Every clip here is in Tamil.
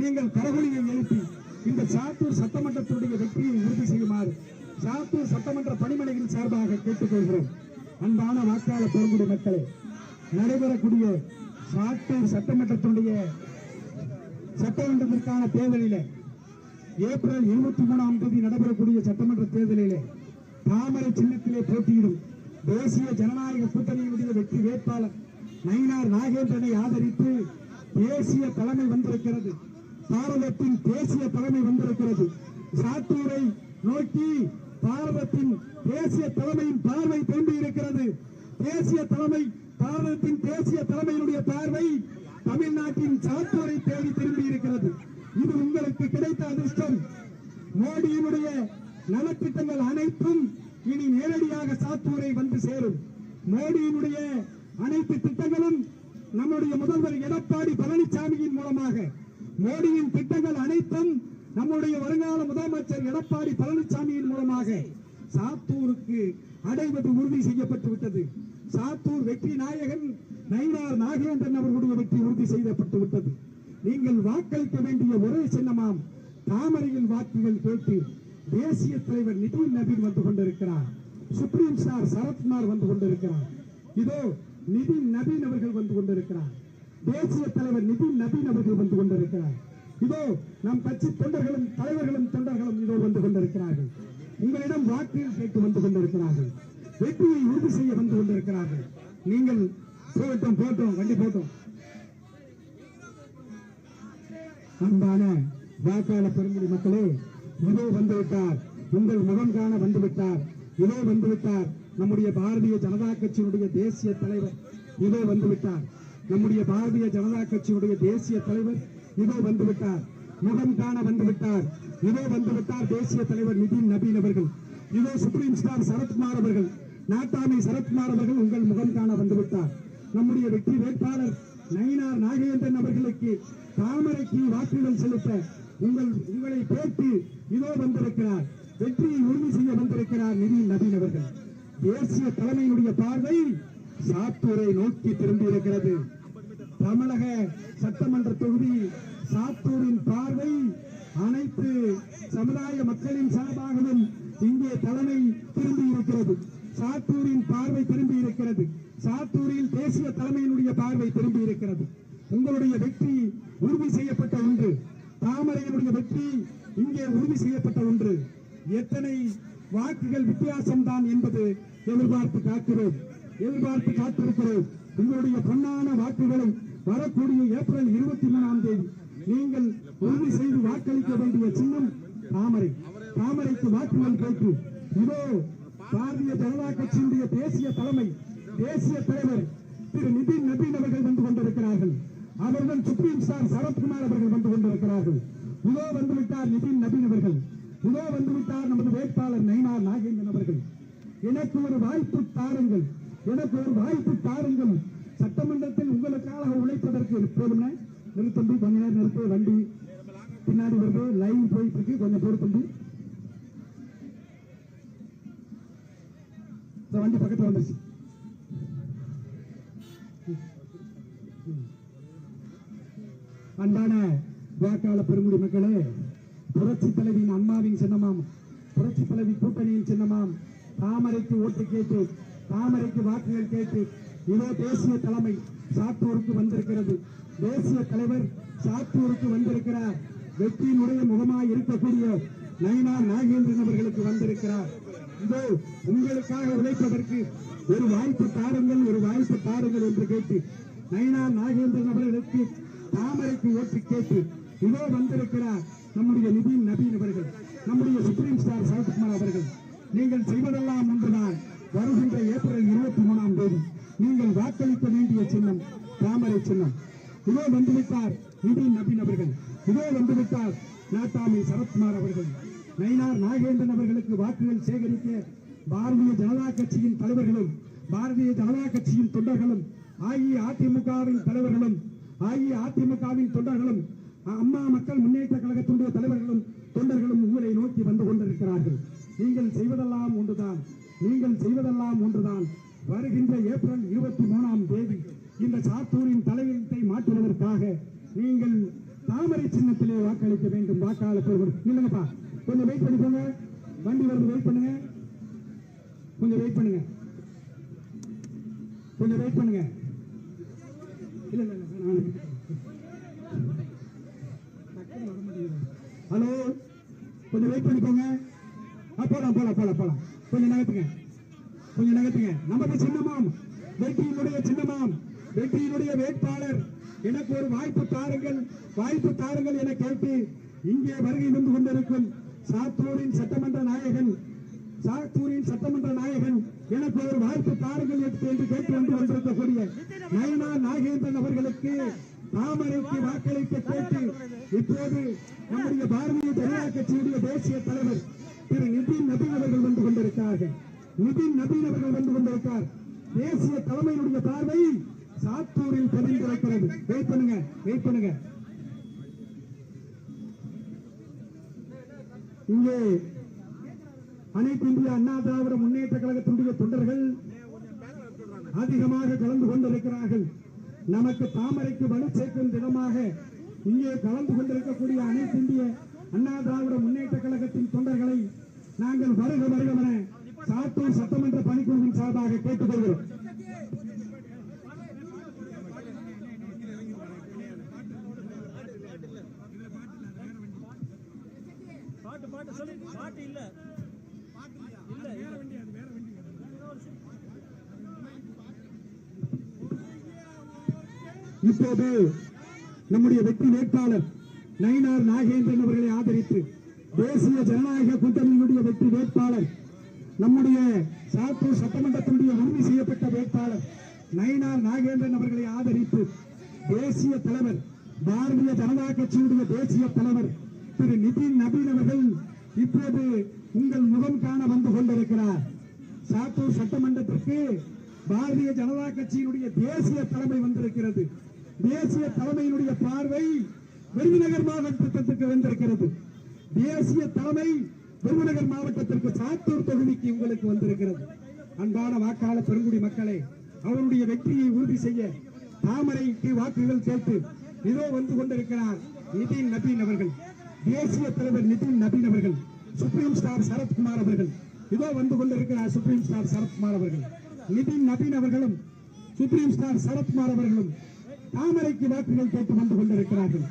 நீங்கள் கரகுலியை எழுப்பி இந்த சாத்தூர் சட்டமன்றத்தினுடைய வெற்றியை உறுதி செய்யுமாறு சாத்தூர் சட்டமன்ற பணிமனையின் சார்பாக கேட்டுக்கொள்கிறோம். அன்பான வாக்காளர் பெருங்குடி மக்களே, நடைபெறக்கூடிய சாத்தூர் சட்டமன்றத்தினுடைய சட்டமன்றத்திற்கான தேர்தலிலே ஏப்ரல் 23ஆம் தேதி நடைபெறக்கூடிய சட்டமன்ற தேர்தலிலே தாமரை சின்னத்திலே போட்டியிடும் தேசிய ஜனநாயக கூட்டணியினுடைய வெற்றி வேட்பாளர் நயினார் நாகேந்திரனை ஆதரித்து தேசிய தலைமை வந்திருக்கிறது. பாரதத்தின் தேசிய தலைமை வந்திருக்கிறது. சாத்தூரை நோக்கி பாரதத்தின் தேசிய தலைமையின் பார்வை திரும்பி இருக்கிறது. தேசிய தலைமை பாரதத்தின் தேசிய தலைமையினுடைய பார்வை தமிழ்நாட்டின் சாத்தூரை தேடி திரும்பி இருக்கிறது. இது உங்களுக்கு கிடைத்த அதிர்ஷ்டம். மோடியினுடைய நலத்திட்டங்கள் அனைத்தும் இனி நேரடியாக சாத்தூரை வந்து சேரும். மோடியினுடைய அனைத்து திட்டங்களும் நம்முடைய முதல்வர் எடப்பாடி பழனிசாமியின் மூலமாக, மோடியின் திட்டங்கள் அனைத்தும் நம்முடைய வருங்கால முதலமைச்சர் எடப்பாடி பழனிசாமியின் மூலமாக சாத்தூருக்கு அடைவது உறுதி செய்யப்பட்டு விட்டது. சாத்தூர் வெற்றி நாயகன் நயினார் நாகேந்திரன் அவர்களுடைய வெற்றி உறுதி செய்யப்பட்டு விட்டது. நீங்கள் வாக்களிக்க வேண்டிய ஒரே சின்னமாம் தாமரையில் வாக்குகள் கேட்டு தேசிய தலைவர் நிதின் நபீன் வந்து கொண்டிருக்கிறார். சுப்ரீம் ஸ்டார் சரத்குமார் வந்து கொண்டிருக்கிறார். இதோ நிதின் நபீன் அவர்கள் வந்து கொண்டிருக்கிறார். தேசிய தலைவர் நிதின் நபீன் அவர்கள் வந்து கொண்டிருக்கிறார். இதோ நம் கட்சி தொண்டர்களும் தலைவர்களும் தொண்டர்களும் இதோ வந்து கொண்டிருக்கிறார்கள். உங்களிடம் வாக்குகள் கேட்டு வந்து கொண்டிருக்கிறார்கள். வெற்றியை உறுதி செய்ய வந்து கொண்டிருக்கிறார்கள். நீங்கள் போட்டோம் வண்டி போட்டோம். அன்பான வாக்காளர் பெருங்குடி மக்களே, இதோ வந்துவிட்டார். உங்கள் முகம் காண வந்துவிட்டார். இதோ வந்துவிட்டார் நம்முடைய பாரதிய ஜனதா கட்சியினுடைய தேசிய தலைவர். இதோ வந்துவிட்டார் நம்முடைய பாரதிய ஜனதா கட்சியினுடைய தேசிய தலைவர். இதோ வந்துவிட்டார், முகம் காண வந்துவிட்டார். இதோ வந்துவிட்டார் தேசிய தலைவர் நிதின் நபீன் அவர்கள். இதோ சுப்ரீம் ஸ்டார் சரத்குமார் அவர்கள், நாட்டாமை சரத்குமார் அவர்கள் உங்கள் முகம் காண வந்துவிட்டார். நம்முடைய வெற்றி வேட்பாளர் நயினார் நாகேந்திரன் அவர்களுக்கு தாமரைக்கு வாக்குகள் செலுத்த உங்களை கேட்டு இதோ வந்திருக்கிறார். வெற்றியை உறுதி செய்ய வந்திருக்கிறார் நிதின் நபீன் அவர்கள். தேசிய தலைமையினுடைய பார்வை சாத்தூரை நோக்கி திரும்பி இருக்கிறது. தமிழக சட்டமன்ற தொகுதி சாத்தூரின் பார்வை அனைத்து சமுதாய மக்களின் சார்பாகவும் இங்கே தலைமை திரும்பி இருக்கிறது. சாத்தூரின் பார்வை திரும்பி இருக்கிறது. சாத்தூரில் தேசிய தலைமையினுடைய பார்வை திரும்பி இருக்கிறது. உங்களுடைய வெற்றி உறுதி செய்யப்பட்ட ஒன்று. தாமரையினுடைய வெற்றி இங்கே உறுதி செய்யப்பட்ட ஒன்று. எத்தனை வாக்குகள் வித்தியாசம் தான் என்பது எதிர்பார்த்து காத்திருக்கிறோம். உங்களுடைய பொன்னான வாக்குகளை வரக்கூடிய ஏப்ரல் 23ஆம் தேதி நீங்கள் உறுதி செய்து வாக்களிக்க வேண்டிய சின்னம் தாமரை. தாமரைக்கு வாக்குகள் கேட்டு இதோ பாரதிய ஜனதா கட்சியினுடைய தேசிய தலைமை தேசிய தலைவர் திரு நிதின் நபீன் அவர்கள் வந்து கொண்டிருக்கிறார்கள். அவர்கள் சுப்ரீம் ஸ்டார் சரத்குமார் அவர்கள் வந்து கொண்டிருக்கிறார்கள். இதோ வந்துவிட்டார் நிதின் நபீன் அவர்கள். இதோ வந்துவிட்டார் நமது வேட்பாளர் நயினார் நாகேந்திரன் அவர்கள். எனக்கு ஒரு வாய்ப்பு தாருங்கள், எனக்கு ஒரு வாய்ப்பு தாருங்கள். சட்டமன்றத்தில் உங்களுக்காக உழைப்பதற்கு போதுமே. நிறுத்தம்பி, கொஞ்ச நேரம் நிறுத்த. வண்டி பின்னாடி வருது, லைவ் போயிட்டு இருக்கு, கொஞ்சம் பொறுத்தம்பி. வண்டி பக்கத்தில் வந்துருச்சு. அன்பான வாக்காளர் பெருங்குடி மக்களே, புரட்சி தலைவியின் அம்மாவின் சின்னமாம், புரட்சி தலைவி கூட்டணியின் சின்னமாம் தாமரைக்கு ஓட்டு கேட்டு, தாமரைக்கு வாக்குகள் கேட்டு இதோ தேசிய தலைமை சாத்தூருக்கு வந்திருக்கிறது. தேசிய தலைவர் சாத்தூருக்கு வந்திருக்கிறார். வெற்றியினுடைய முகமாய் இருக்கக்கூடிய நயினார் நாகேந்திரன் அவர்களுக்கு வந்திருக்கிறார். இதோ உங்களுக்காக உழைப்பதற்கு ஒரு வாய்ப்பு தாருங்கள், ஒரு வாய்ப்பு தாருங்கள் என்று கேட்டு நயினார் நாகேந்திரன் அவர்களுக்கு தாமரைக்கு ஓட்டு கேட்டு இதோ வந்திருக்கிறார் நம்முடைய நிதின் நபீன் அவர்கள், நம்முடைய சுப்ரீம் ஸ்டார் சரத்குமார் அவர்கள். நீங்கள் செய்வதெல்லாம் ஒன்றுதான். வருகின்ற ஏப்ரல் 23ஆம் தேதி நீங்கள் வாக்களிக்க வேண்டிய சின்னம் தாமரை சின்னம். இதோ வந்துவிட்டார் நிதின் நபீன் அவர்கள். இதோ வந்துவிட்டார் நாட்டாமை சரத்குமார் அவர்கள். நயினார் நாகேந்திரன் அவர்களுக்கு வாக்குகள் சேகரிக்க பாரதிய ஜனதா கட்சியின் தலைவர்களும், பாரதிய ஜனதா கட்சியின் தொண்டர்களும், அஇஅதிமுகவின் தலைவர்களும், அஇஅதிமுகவின் தொண்டர்களும், அம்மா மக்கள் முன்னேற்ற கழகத்தினுடைய தலைவர்களும் தொண்டர்களும் உங்களை நோக்கி வந்து கொண்டிருக்கிறார்கள். நீங்கள் செய்வதெல்லாம் ஒன்றுதான், நீங்கள் செய்வதெல்லாம் ஒன்றுதான். வருகின்ற ஏப்ரல் 23ஆம் தேதி இந்த சாத்தூரின் தலையெழுத்தை மாற்றுவதற்காக நீங்கள் தாமரை சின்னத்திலே வாக்களிக்க வேண்டும். வாக்காளர் இல்லைங்கப்பா, கொஞ்சம் வெயிட் பண்ணிக்கோங்க. வண்டி வருது, வெயிட் பண்ணுங்க. கொஞ்சம் வெயிட் பண்ணுங்க, கொஞ்சம் வெயிட் பண்ணுங்க. இல்ல இல்ல ஹலோ, கொஞ்சம் வெயிட் பண்ணிக்கோங்க. போலாம் போலாம் போலாம் போலாம். கொஞ்சம் நகர்த்துங்க, கொஞ்சம் நகர்த்துங்க. நமது சின்னமாம், வெற்றியினுடைய சின்னமாம், வெற்றியினுடைய வேட்பாளர் எனக்கு ஒரு வாய்ப்பு தாருங்கள், வாய்ப்பு தாருங்கள் என கேட்டு இங்கே வருகை வந்து கொண்டிருக்கும் சாத்தூரின் சட்டமன்ற நாயகன், சாத்தூரின் சட்டமன்ற நாயகன் எனக்கு ஒரு வாய்ப்பு தாருங்கள் என்று கேட்டு வந்து கொண்டிருக்கக்கூடிய நயினார் நாகேந்திரன் அவர்களுக்கு தாமரைக்கு வாக்களிக்க கேட்டு இப்போது நம்முடைய பாரதிய ஜனதா கட்சியுடைய தேசிய தலைவர் திரு நிதின் நபீன் அவர்கள் வந்து கொண்டிருக்கிறார்கள். நிதின் நபீன் அவர்கள் வந்து கொண்டிருக்கிறார். தேசிய தலைமையினுடைய பார்வை சாத்தூரில் பதிந்திருக்கிறது. வெயிட் பண்ணுங்க, வெயிட் பண்ணுங்க. இங்கே அனைத்து இந்திய அண்ணா திராவிட முன்னேற்ற கழகத்தினுடைய தொண்டர்கள் அதிகமாக கலந்து கொண்டிருக்கிறார்கள். நமக்கு தாமரைக்கு வலு சேர்க்கும் தினமாக இங்கே கலந்து கொண்டிருக்கக்கூடிய அனைத்து இந்திய அண்ணா திராவிட முன்னேற்ற கழகத்தின் தொண்டர்களை நாங்கள் வருக வருகவென சாத்தூர் சட்டமன்ற பணிக்குழுவின் சார்பாக கேட்டுக்கொள்கிறோம். இப்போது நம்முடைய வெற்றி வேட்பாளர் நயினார் நாகேந்திரன் அவர்களை ஆதரித்து தேசிய ஜனநாயக கூட்டணியினுடைய வெற்றி வேட்பாளர் நம்முடைய சாத்தூர் சட்டமன்றத்தினுடைய உறுதி செய்யப்பட்ட வேட்பாளர் நயினார் நாகேந்திரன் அவர்களை ஆதரித்து தேசிய தலைவர் பாரதிய ஜனதா கட்சியுடைய தேசிய தலைவர் திரு நிதின் நபீன் அவர்கள் இப்போது உங்கள் முகம் காண வந்து கொண்டிருக்கிறார். சாத்தூர் சட்டமன்றத்திற்கு பாரதிய ஜனதா கட்சியினுடைய தேசிய தலைமை வந்திருக்கிறது. தேசிய தலைமையினுடைய பார்வை விருதுநகர் மாவட்டத்திற்கு வந்திருக்கிறது. தேசிய தலைமை விருதுநகர் மாவட்டத்திற்கு சாத்தூர் தொகுதிக்கு உங்களுக்கு வந்திருக்கிறது. அன்பான வாக்காளர் பெருங்குடி மக்களே, அவருடைய வெற்றியை உறுதி செய்ய தாமரைக்கு வாக்குகள் கேட்டு இதோ வந்து கொண்டிருக்கிறார் நிதின் நபீன் அவர்கள். தேசிய தலைவர் நிதின் நபீன் அவர்கள், சுப்ரீம் ஸ்டார் சரத்குமார் அவர்கள் இதோ வந்து கொண்டிருக்கிறார். சுப்ரீம் ஸ்டார் சரத்குமார் அவர்கள், நிதின் நபீன் அவர்களும் சுப்ரீம் ஸ்டார் சரத்குமார் அவர்களும் தாமரைக்கு வாக்குகள் கேட்டு வந்து கொண்டிருக்கிறார்கள்.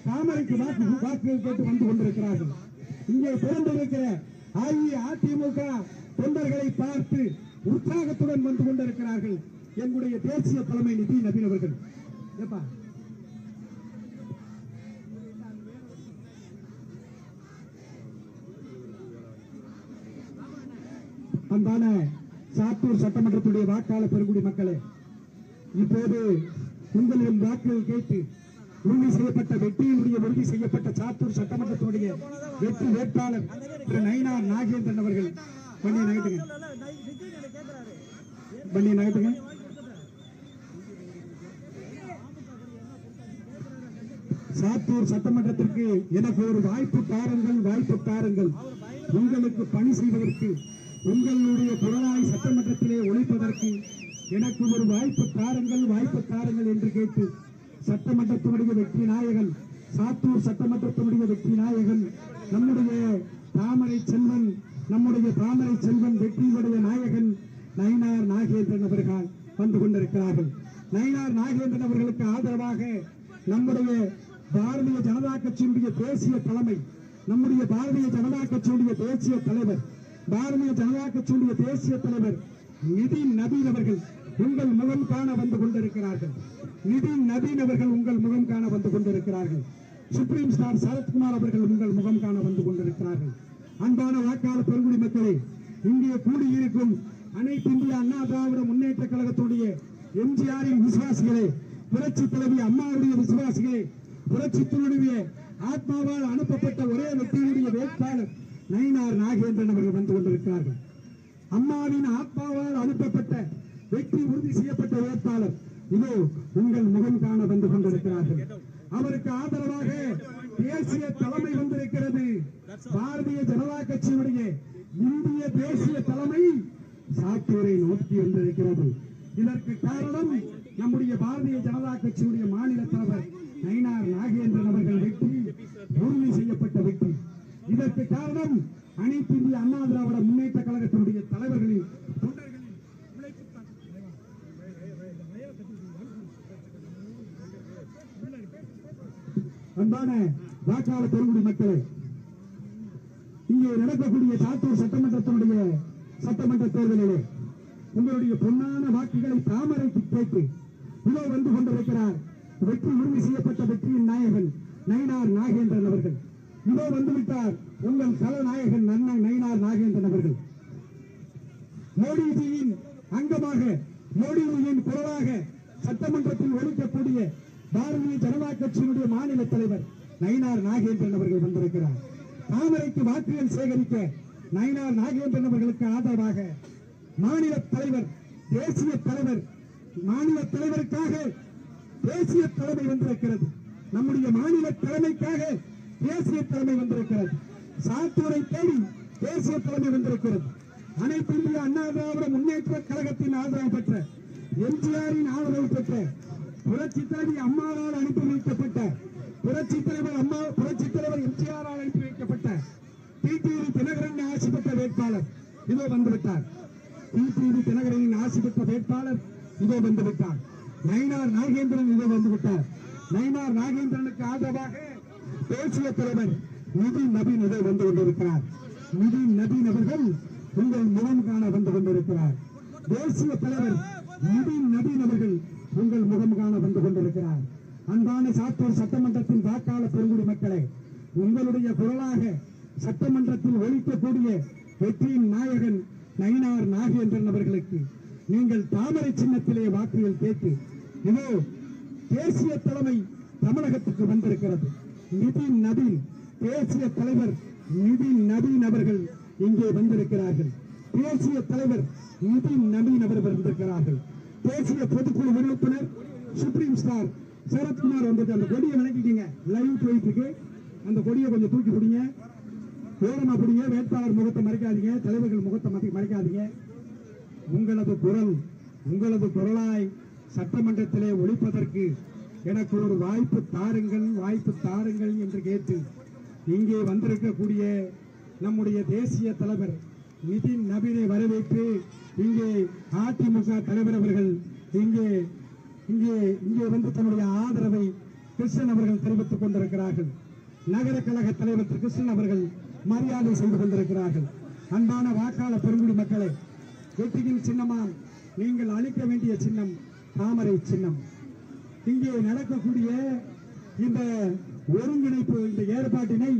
தாமரைக்கு வாக்குகள் கேட்டு வந்து கொண்டிருக்கிறார்கள். இங்கே பிறந்திருக்கிற அஇஅதிமுக தொண்டர்களை பார்த்து உற்சாகத்துடன் வந்து கொண்டிருக்கிறார்கள் எங்களுடைய தேசிய தலைமை நிதின் நபீன் அவர்கள். அன்பான சாத்தூர் சட்டமன்றத்துடைய வாக்காளர் பெருங்குடி மக்களே, இப்போது உங்களின் வாக்குகள் கேட்டு உறுதி செய்யப்பட்ட வெற்றியினுடைய உறுதி செய்யப்பட்ட சாத்தூர் சட்டமன்றத்தினுடைய வெற்றி வேட்பாளர் திரு நயினார் நாகேந்திரன் அவர்கள் பண்ணியை நகட்டுங்க, பண்ணியை நகட்டுங்க. சாத்தூர் சட்டமன்றத்திற்கு எனக்கு ஒரு வாய்ப்பு தாருங்கள், வாய்ப்பு தாருங்கள். உங்களுக்கு பணி செய்வதற்கு, உங்களுடைய புலனாய் சட்டமன்றத்திலே ஒழிப்பதற்கு எனக்கு ஒரு வாய்ப்பு தாருங்கள், வாய்ப்பு தாருங்கள் என்று கேட்டு சட்டமன்றத்தினுடைய வெற்றி நாயகன், சாத்தூர் சட்டமன்றத்தினுடைய வெற்றி நாயகன், நம்முடைய தாமரை செல்வன், நம்முடைய தாமரை செல்வன் வெற்றியுடைய நாயகன் நயினார் நாகேந்திரன் அவர்கள் வந்து கொண்டிருக்கிறார்கள். நயினார் நாகேந்திரன் அவர்களுக்கு ஆதரவாக நம்முடைய பாரதிய ஜனதா கட்சியினுடைய தேசிய தலைமை, நம்முடைய பாரதிய ஜனதா கட்சியுடைய தேசிய தலைவர், பாரதிய ஜனதா கட்சியுடைய தேசிய தலைவர் நிதின் நபீன் அவர்கள் உங்கள் முகம் காண வந்து கொண்டிருக்கிறார்கள். நிதின் நபீன் அவர்கள் உங்கள் முகம் காண வந்து கொண்டிருக்கிறார்கள். சுப்ரீம் ஸ்டார் சரத்குமார் அவர்கள் உங்கள் முகம் காண வந்து கொண்டிருக்கிறார்கள். அன்பான வாக்காளர் பெருங்குடி மக்களே, இங்கே கூடியிருக்கும் அனைத்து இந்திய அண்ணா திராவிட முன்னேற்ற கழகத்துடைய எம்ஜிஆரின் விசுவாசிகளே, புரட்சி தலைவி அம்மாவுடைய விசுவாசிகளே, புரட்சித்துடைய ஆத்மாவால் அனுப்பப்பட்ட ஒரே வெற்றியுடைய வேட்பாளர் நயினார் நாகேந்திரன் அவர்கள் வந்து கொண்டிருக்கிறார்கள். அம்மாவின் ஆத்மாவால் அனுப்பப்பட்ட வெற்றி உறுதி செய்யப்பட்ட வேட்பாளர் இதோ உங்கள் முகம் காண வந்து கொண்டிருக்கிறார்கள். அவருக்கு ஆதரவாக தேசிய தலைமை வந்திருக்கிறது. பாரதிய ஜனதா கட்சியினுடைய இந்திய தேசிய தலைமை சாத்தூரை நோக்கி வந்திருக்கிறது. இதற்கு காரணம் நம்முடைய பாரதிய ஜனதா கட்சியுடைய மாநில தலைவர் நயினார் நாகேந்திரன் அவர்கள் வெற்றி இதற்கு காரணம் அனைத்து இந்திய அண்ணா திராவிட முன்னேற்ற கழகத்தினுடைய தலைவர்களின் தொண்டர்களின் உழைப்புத்தான். அன்பான வாக்காளர் பெருங்குடி மக்களே, இங்கே நடக்கக்கூடிய சாத்தூர் சட்டமன்ற தேர்தலிலே உங்களுடைய பொன்னான வாக்குகளை தாமரைக்கு கேட்டு இதோ வந்து கொண்டிருக்கிறார் வெற்றி உறுதி செய்யப்பட்ட வெற்றியின் நாயகன் நயினார் நாகேந்திரன் அவர்கள். இதோ வந்துவிட்டார் உங்கள் கலநாயகன் நயினார் நாகேந்திரன் அவர்கள். மோடிஜியின் அங்கமாக, மோடிஜியின் குரலாக சட்டமன்றத்தில் ஒலிக்கக்கூடிய பாரதிய ஜனதா கட்சியினுடைய மாநில தலைவர் நயினார் நாகேந்திரன் அவர்கள் வந்திருக்கிறார். தாமரைக்கு வாக்குகள் சேகரிக்க நயினார் நாகேந்திரன் அவர்களுக்கு ஆதரவாக மாநில தலைவர், தேசிய தலைவர், மாநில தலைவருக்காக தேசிய தலைமை வந்திருக்கிறது. நம்முடைய மாநில தலைமைக்காக தேசிய தலைமை வந்திருக்கிறது. சாத்தூரை தேடி தேசிய தலைமை வந்திருக்கிறது. அனைத்து இந்திய அண்ணா திராவிட முன்னேற்ற கழகத்தின் ஆதரவு பெற்ற, எம்ஜிஆரின் ஆதரவு பெற்ற, புரட்சி தலைவி அம்மாவால் அனுப்பி வைக்கப்பட்ட, புரட்சி தலைவர் எம்ஜிஆரால் அனுப்பி வைக்கப்பட்ட டிடிவி தினகரன் ஆட்சி பெற்ற வேட்பாளர் இதோ வந்துவிட்டார். டிடிவி தினகரனின் ஆட்சி பெற்ற வேட்பாளர் இதோ வந்துவிட்டார். நயினார் நாகேந்திரன் இதோ வந்துவிட்டார். நயினார் நாகேந்திரனுக்கு ஆதரவாக தேசிய தலைவர் நிதின் நபீன் இதோ வந்து கொண்டிருக்கிறார். நிதின் நபீன் அவர்கள் உங்கள் முகம் காண வந்து கொண்டிருக்கிறார். தேசிய தலைவர் நிதின் நபீன் அவர்கள் உங்கள் முகம் காண வந்து கொண்டிருக்கிறார். அன்பான சாத்தூர் சட்டமன்றத்தின் வாக்காளர் பெருங்குடி மக்களே, உங்களுடைய குரலாக சட்டமன்றத்தில் ஒலிக்கக்கூடிய வெற்றியின் நாயகன் நயினார் நாகேந்திரன் அவர்களுக்கு நீங்கள் தாமரை சின்னத்திலே வாக்குகள் கேட்டு இதோ தேசிய தலைமை தமிழகத்துக்கு வந்திருக்கிறது. நிதின் நபீன், தேசிய தலைவர் நிதின் நபீன் அவர்கள் இங்கே வந்திருக்கிறார்கள். தேசிய தலைவர் நிதின் நபீன் அவர்கள் வந்திருக்கிறார்கள். தேசிய பொதுக்குழு உறுப்பினர் சுப்ரீம் ஸ்டார் சரத்குமார் வந்துட்டு அந்த கொடியை விளக்கிக்கீங்க. லைவ் போயிட்டு இருக்கு. அந்த கொடியை கொஞ்சம் தூக்கி பிடிங்க, ஓரமா பிடிங்க. வேட்பாளர் முகத்தை மறைக்காதீங்க, தலைவர்கள் முகத்தை மறைக்காதீங்க. உங்களது குரலாய் சட்டமன்றத்திலே ஒலிப்பதற்கு எனக்கு ஒரு வாய்ப்பு தாருங்கள் என்று கேட்டு இங்கே வந்திருக்கக்கூடிய நம்முடைய தேசிய தலைவர் நிதின் நபீனை வரவேற்று இங்கே அதிமுக தலைவர் அவர்கள் இங்கே வந்து தன்னுடைய ஆதரவை கிருஷ்ணன் அவர்கள் தெரிவித்துக் கொண்டிருக்கிறார்கள். நகர கழக தலைவர் கிருஷ்ணன் அவர்கள் மரியாதை செய்து கொண்டிருக்கிறார்கள். அன்பான வாக்காளர் பெருங்குடி மக்களே, வெற்றியின் சின்னமாம் நீங்கள் அளிக்க வேண்டிய சின்னம் தாமரை சின்னம். இங்கே நடக்கக்கூடிய இந்த ஒருங்கிணைப்பு, இந்த ஏற்பாட்டினை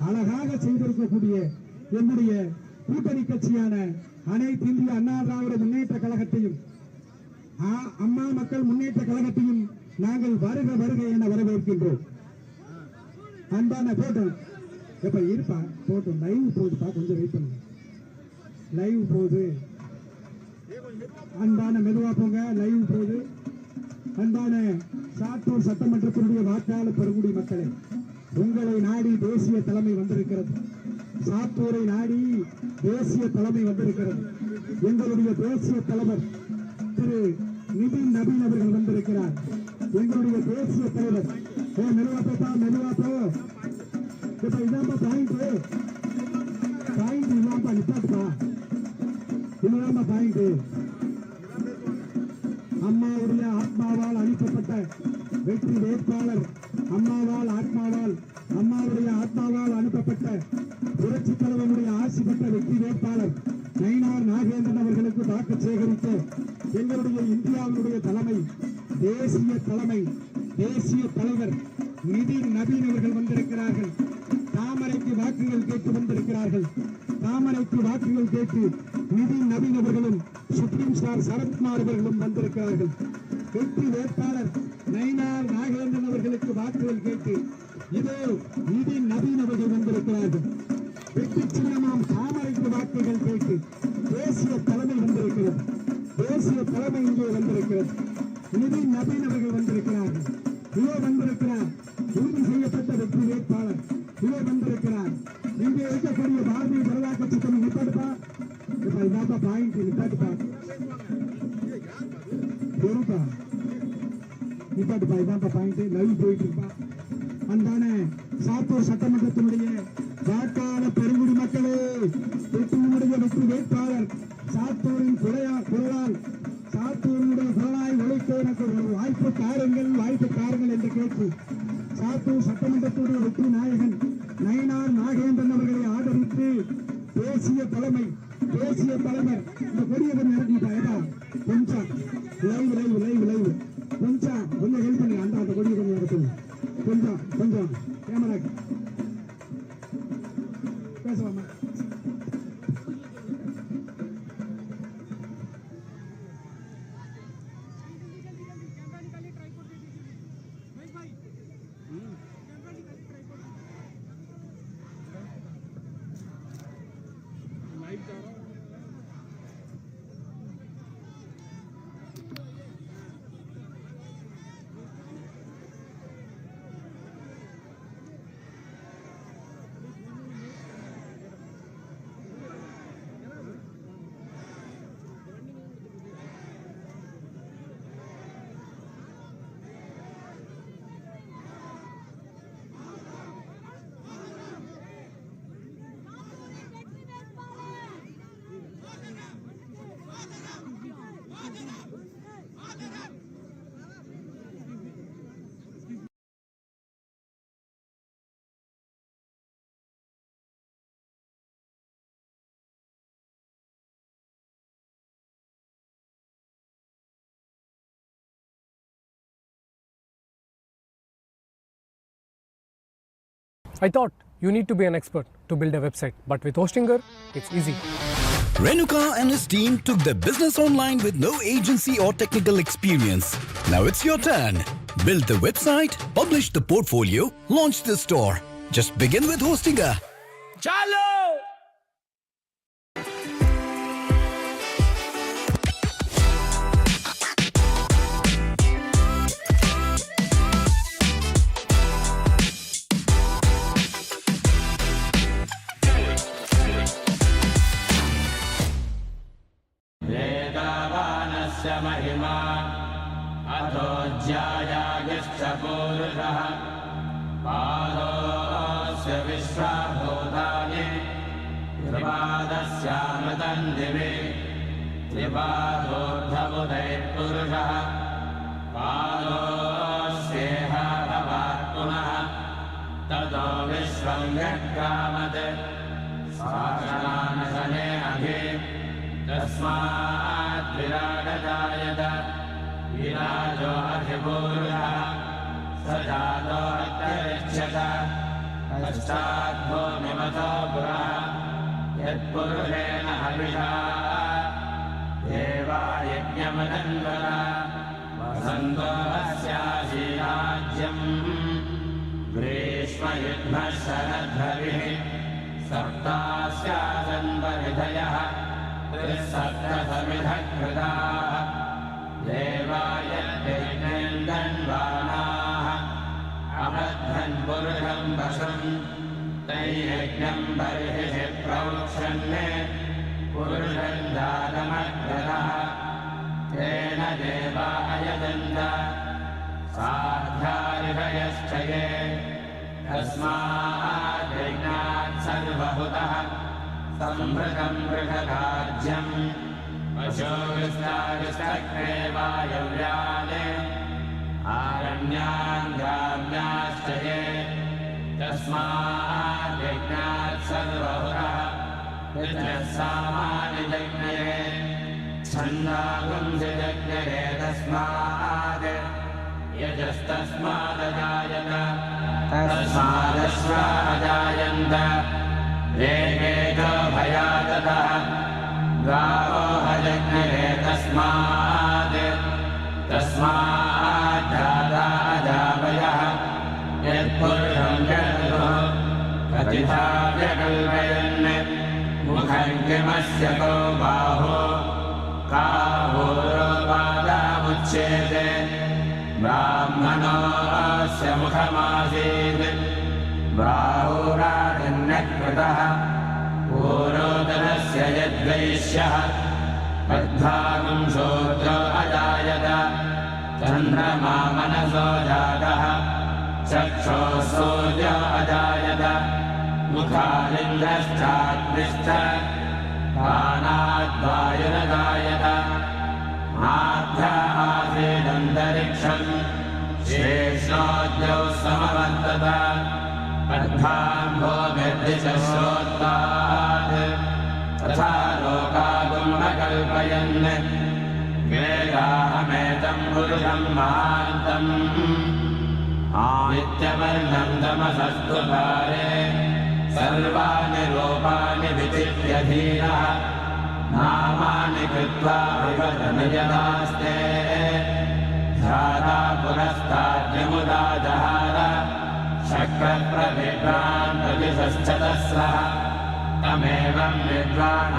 அழகாக செய்திருக்கக்கூடிய என்னுடைய கூட்டணி கட்சியான அனைத்து இந்திய அண்ணா திராவிட முன்னேற்ற கழகத்தையும் அம்மா மக்கள் முன்னேற்ற கழகத்தையும் நாங்கள் வருக வருக என வரவேற்கின்றோம். அன்பான போட்டோம் எப்ப இருப்பா போட்டோம் லைவ் போகுதுப்பா, கொஞ்சம் வெயிட் பண்ணுங்க. லைவ் போகுது, அன்பான மெதுவா போங்க, லைவ் போகுது. அன்பான சாத்தூர் சட்டமன்றத்தினுடைய வாக்காளர் பெருங்குடி மக்களே, உங்களை நாடி தேசிய தலைமை வந்திருக்கிறது. சாத்தூரை நாடி தேசிய தலைமை வந்திருக்கிறது. எங்களுடைய தேசிய தலைவர் திரு நிதின் நபீன் அவர்கள் வந்திருக்கிறார். எங்களுடைய தேசிய தலைவர் மெதுவா போ. இப்ப இதாப்பா பாயிண்ட் இதாப்பா நிப்பாட்டுப்பா, இதுதான்ப்பா பாயிண்ட். அம்மாவுடைய ஆத்மாவால் அளிக்கப்பட்ட வெற்றி வேட்பாளர், அம்மாவுடைய ஆத்மாவால் அனுப்பப்பட்ட புரட்சி தலைவனுடைய ஆட்சி பெற்ற வெற்றி வேட்பாளர் நயினார் நாகேந்திரன் அவர்களுக்கு வாக்கு சேகரித்த எங்களுடைய இந்தியாவினுடைய தலைமை, தேசிய தலைவர் நிதின் நபீன் அவர்கள் வந்திருக்கிறார்கள். தாமரைக்கு வாக்குகள் கேட்டு வந்திருக்கிறார்கள். தாமரைக்கு வாக்குகள் கேட்டு நிதின் நபீன் அவர்களும் சுப்ரீம் ஸ்டார் சரத்குமார் அவர்களும் வந்திருக்கிறார்கள். வெற்றி வேட்பாளர் நயினார் நாகேந்திரன் அவர்களுக்கு வாக்குகள் கேட்டு இதோ நிதின் நபீன் அவர்கள் வந்திருக்கிறார்கள். வெற்றி சின்னமாம் தாமரைக்கு வாக்குகள் கேட்டு தேசிய தலைமை வந்திருக்கிறது. தேசிய தலைமை இங்கே வந்திருக்கிறது. நிதின் நபீன் அவர்கள் வந்திருக்கிறார்கள். இதோ வந்திருக்கிறார் உறுதி செய்யப்பட்ட வெற்றி வேட்பாளர் இதோ வந்திருக்கிறார். இங்கே இருக்கக்கூடிய பாரதிய ஜனதா கட்சி கொஞ்சம் நிப்பாட்டுப்பா. இப்ப இதாப்பா பாயிண்ட், நிப்பாட்டுப்பா பொறுப்பா, நிப்பாட்டுப்பா. இதாப்பா பாயிண்ட். லைவ் போயிட்டு இருப்பா. அன்பான சாத்தூர் சட்டமன்றத்தினுடைய வாக்காளர் பெருங்குடி மக்களே, வெற்றியினுடைய வெற்றி வேட்பாளர் சாத்தூரின் குரலால் சாத்தூரினுடைய குரலாய் ஒழிக்க எனக்கு ஒரு வாய்ப்பு தாருங்கள் என்று கேட்டு சாத்தூர் சட்டமன்றத்துடைய வெற்றி நாயகன் நயினார் நாகேந்திரன் அவர்களை ஆதரித்து தேசிய தலைவர் இந்த கொடியை கொஞ்சம் இறக்கிட்டாங்க. கொஞ்சம் லைவ் கொஞ்சம் ஹெல்ப் பண்ணுங்க. அந்த கொடியை கொஞ்சம் இறக்குங்க. கொஞ்சம் camera பேசுவாமா. I thought you need to be an expert to build a website, but with Hostinger, it's easy. Renuka and his team took their business online with no agency or technical experience. Now it's your turn. Build the website, publish the portfolio, launch the store. Just begin with Hostinger. Chalo! महिमा अथो ज्यायागिष्ठपूरुषः पादोऽस्य विश्वभूतानि त्रिपादस्यामृतं दिवि त्रिपादोर्धबुधैः पुरुषः पादोऽस्येह भवात् पुनः ततो विश्वं यत्कामत् साक्षानशने अधि तस्मात् विराटजायत विराजो अधिपूरुषः स जातो अत्यरिच्यत पश्चात् भूमिमतो पुरः यत्पुरुषेण हविषा देवा यज्ञमदन्वत वसन्तो अस्यासीराज्यम् ग्रीष्मयुग्मः शरद्भविः सप्तास्यासन् परिधयः त्रिसप्तसमिधः कृताः देवाय यज्ञेन्द्रन्वानाः अबद्धन् पुरुषं वशं तैयज्ञं बर्हिषि प्रोक्षन् पुरुषं जातमग्रतः तेन देवा अयजन्त साध्यारिषयश्च ये तस्माद्यज्ञात् सर्वभूतः संभृतं बृहदाज्यम् पशुविस्ताविस्तग्रे वायव्याने आरण्यान् ग्राम्याश्च ये तस्माद्यज्ञात् सर्वभूतः सामानि जज्ञये छन्दागुंसि जज्ञये तस्माद् यजस्तस्मादजायत तस्मादश्वा अजायन्त वेगेजो भयाततः गावो हजज्ञये तस्माज्जाता अजावयः यत्पुरुषं जगतुः कथिता व्यकल्पयन् मुखं किमस्य को बाहो काहोरोपादामुच्येते ब्राह्मणोऽस्य मुखमासीत् बाहुराजन्यकृतः पूरोदरस्य यद्वैश्यः मद्भागं शूद्रो अजायत चन्द्रमा मनसो जातः चक्षुः मुखालिन्द्रश्चाग्निश्च पानाद्वायुरगायत आध्या आसीदन्तरिक्षम् शेषोद्यौ समवर्तत पद्भाम्भोभिर्दिशश्रोत्तात् तथा लोकागुम्भकल्पयन् वेदाहमेतं पुरुषं महान्तम् नित्यवर्णं तमसस्तु पारे सर्वाणि रूपाणि विचित्य धीरः नामानि कृत्वा विवदनयदास्ते ध्याता पुरस्ताद्यमुदा जहार शक्रप्रविभ्रान् प्रतिशश्चतस्रः तमेवं विद्वान्